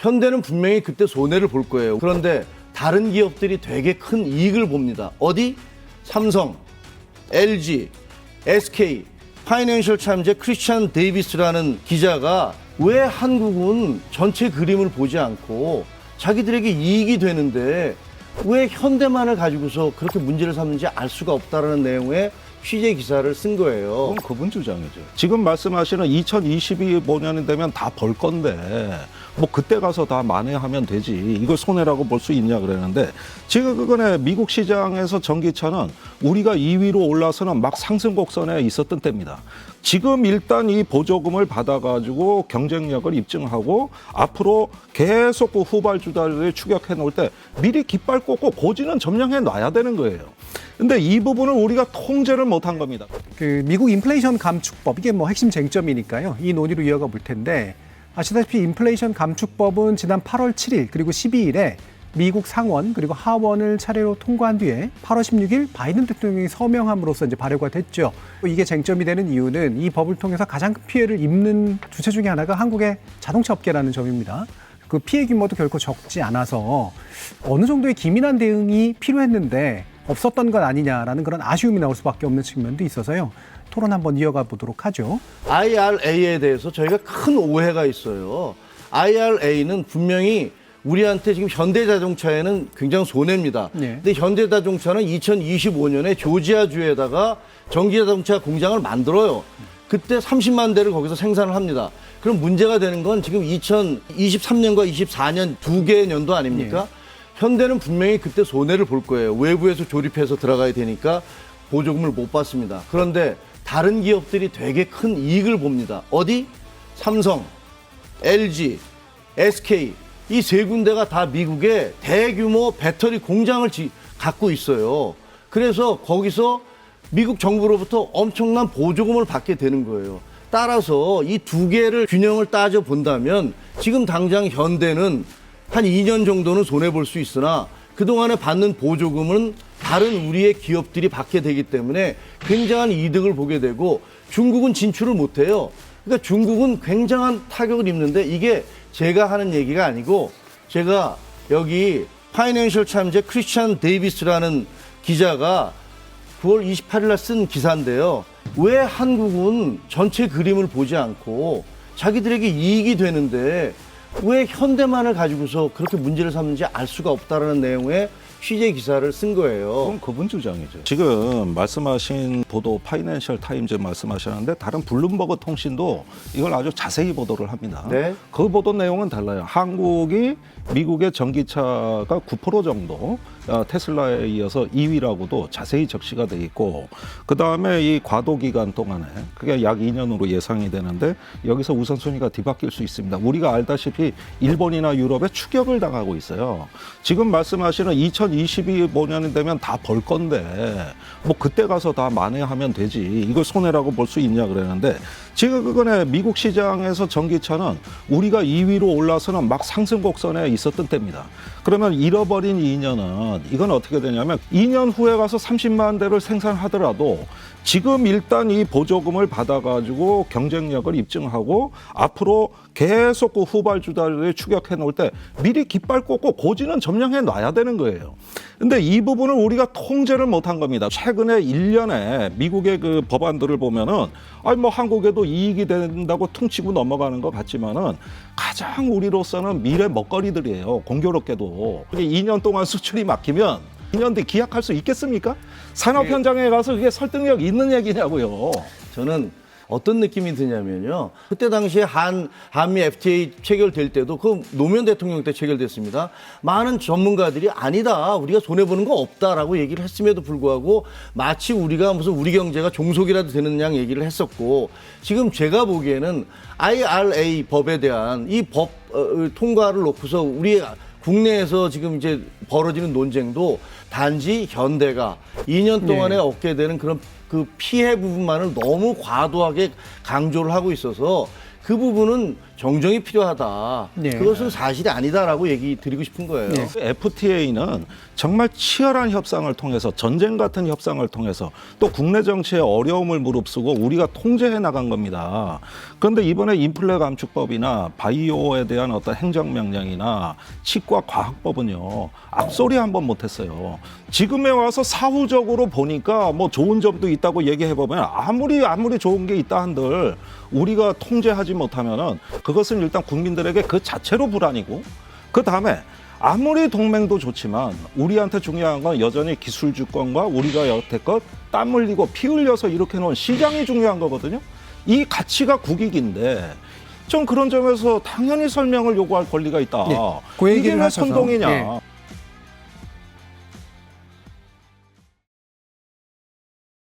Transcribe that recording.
현대는 분명히 그때 손해를 볼 거예요. 그런데 다른 기업들이 되게 큰 이익을 봅니다. 어디? 삼성, LG, SK, 파이낸셜 타임즈의 크리스찬 데이비스라는 기자가 왜 한국은 전체 그림을 보지 않고 자기들에게 이익이 되는데 왜 현대만을 가지고서 그렇게 문제를 삼는지 알 수가 없다라는 내용의 취재 기사를 쓴 거예요. 그건 그분 주장이죠. 지금 말씀하시는 2025년이 되면 다 벌 건데 뭐 그때 가서 다 만회하면 되지 이걸 손해라고 볼 수 있냐 그러는데 지금 그거네 미국 시장에서 전기차는 우리가 2위로 올라서는 막 상승 곡선에 있었던 때입니다. 지금 일단 이 보조금을 받아가지고 경쟁력을 입증하고 앞으로 계속 그 후발주자를 추격해 놓을 때 미리 깃발 꽂고 고지는 점령해 놔야 되는 거예요. 근데 이 부분을 우리가 통제를 못한 겁니다. 그 미국 인플레이션 감축법 이게 뭐 핵심 쟁점이니까요. 이 논의로 이어가 볼 텐데 아시다시피 인플레이션 감축법은 지난 8월 7일 그리고 12일에 미국 상원 그리고 하원을 차례로 통과한 뒤에 8월 16일 바이든 대통령이 서명함으로써 이제 발효가 됐죠. 이게 쟁점이 되는 이유는 이 법을 통해서 가장 큰 피해를 입는 주체 중에 하나가 한국의 자동차 업계라는 점입니다. 그 피해 규모도 결코 적지 않아서 어느 정도의 기민한 대응이 필요했는데 없었던 것 아니냐라는 그런 아쉬움이 나올 수밖에 없는 측면도 있어서요. 토론 한번 이어가 보도록 하죠. IRA에 대해서 저희가 큰 오해가 있어요. IRA는 분명히 우리한테 지금 현대자동차에는 굉장히 손해입니다. 네. 근데 현대자동차는 2025년에 조지아주에다가 전기자동차 공장을 만들어요. 그때 30만 대를 거기서 생산을 합니다. 그럼 문제가 되는 건 지금 2023년과 24년 두 개의 년도 아닙니까? 네. 현대는 분명히 그때 손해를 볼 거예요. 외부에서 조립해서 들어가야 되니까 보조금을 못 받습니다. 그런데 다른 기업들이 되게 큰 이익을 봅니다. 어디? 삼성, LG, SK 이 세 군데가 다 미국의 대규모 배터리 공장을 갖고 있어요. 그래서 거기서 미국 정부로부터 엄청난 보조금을 받게 되는 거예요. 따라서 이 두 개를 균형을 따져 본다면 지금 당장 현대는 한 2년 정도는 손해볼 수 있으나 그동안에 받는 보조금은 다른 우리의 기업들이 받게 되기 때문에 굉장한 이득을 보게 되고 중국은 진출을 못해요. 그러니까 중국은 굉장한 타격을 입는데 이게 제가 하는 얘기가 아니고 제가 여기 파이낸셜 타임즈의 크리스찬 데이비스라는 기자가 9월 28일 날 쓴 기사인데요. 왜 한국은 전체 그림을 보지 않고 자기들에게 이익이 되는데 왜 현대만을 가지고서 그렇게 문제를 삼는지 알 수가 없다라는 내용의 취재 기사를 쓴 거예요. 그건 그분 주장이죠. 지금 말씀하신 보도 파이낸셜 타임즈 말씀하셨는데 다른 블룸버그 통신도 이걸 아주 자세히 보도를 합니다. 네. 그 보도 내용은 달라요. 한국이 미국의 전기차가 9% 정도 테슬라에 이어서 2위라고도 자세히 적시가 돼 있고 그다음에 이 과도 기간 동안에 그게 약 2년으로 예상이 되는데 여기서 우선순위가 뒤바뀔 수 있습니다. 우리가 알다시피 일본이나 유럽에 추격을 당하고 있어요. 지금 말씀하시는 2025년이 되면 다 벌 건데 뭐 그때 가서 다 만회하면 되지 이걸 손해라고 볼 수 있냐 그러는데 지금 그거네 미국 시장에서 전기차는 우리가 2위로 올라서는 막 상승 곡선에 있었던 때입니다. 그러면 잃어버린 2년은 이건 어떻게 되냐면 2년 후에 가서 30만 대를 생산하더라도 지금 일단 이 보조금을 받아가지고 경쟁력을 입증하고 앞으로 계속 그 후발주자를 추격해 놓을 때 미리 깃발 꽂고 고지는 점령해 놔야 되는 거예요. 근데 이 부분을 우리가 통제를 못한 겁니다. 최근에 1년에 미국의 그 법안들을 보면은 아니 뭐 한국에도 이익이 된다고 퉁치고 넘어가는 것 같지만은 가장 우리로서는 미래 먹거리들이에요. 공교롭게도. 2년 동안 수출이 막히면 2년 뒤 기약할 수 있겠습니까? 산업 현장에 가서 그게 설득력 있는 얘기냐고요. 저는 어떤 느낌이 드냐면요. 그때 당시에 한미 FTA 체결될 때도 그 노무현 대통령 때 체결됐습니다. 많은 전문가들이 아니다. 우리가 손해보는 거 없다라고 얘기를 했음에도 불구하고 마치 우리가 무슨 우리 경제가 종속이라도 되는 양 얘기를 했었고 지금 제가 보기에는 IRA 법에 대한 이 법 통과를 놓고서 우리 국내에서 지금 이제 벌어지는 논쟁도 단지 현대가 2년 동안에 얻게 되는 그런 그 피해 부분만을 너무 과도하게 강조를 하고 있어서 그 부분은 정정이 필요하다. 네. 그것은 사실이 아니다라고 얘기 드리고 싶은 거예요. 네. FTA는 정말 치열한 협상을 통해서 전쟁 같은 협상을 통해서 또 국내 정치의 어려움을 무릅쓰고 우리가 통제해 나간 겁니다. 그런데 이번에 인플레 감축법이나 바이오에 대한 어떤 행정명령이나 치과 과학법은요, 앞소리 한번 못했어요. 지금에 와서 사후적으로 보니까 뭐 좋은 점도 있다고 얘기해보면 아무리 좋은 게 있다 한들 우리가 통제하지 못하면은 그것은 일단 국민들에게 그 자체로 불안이고, 그 다음에 아무리 동맹도 좋지만 우리한테 중요한 건 여전히 기술 주권과 우리가 여태껏 땀 흘리고 피 흘려서 이렇게 놓은 시장이 중요한 거거든요. 이 가치가 국익인데 좀 그런 점에서 당연히 설명을 요구할 권리가 있다. 네, 그 이게 얘기를 왜 하셔서 선동이냐. 네,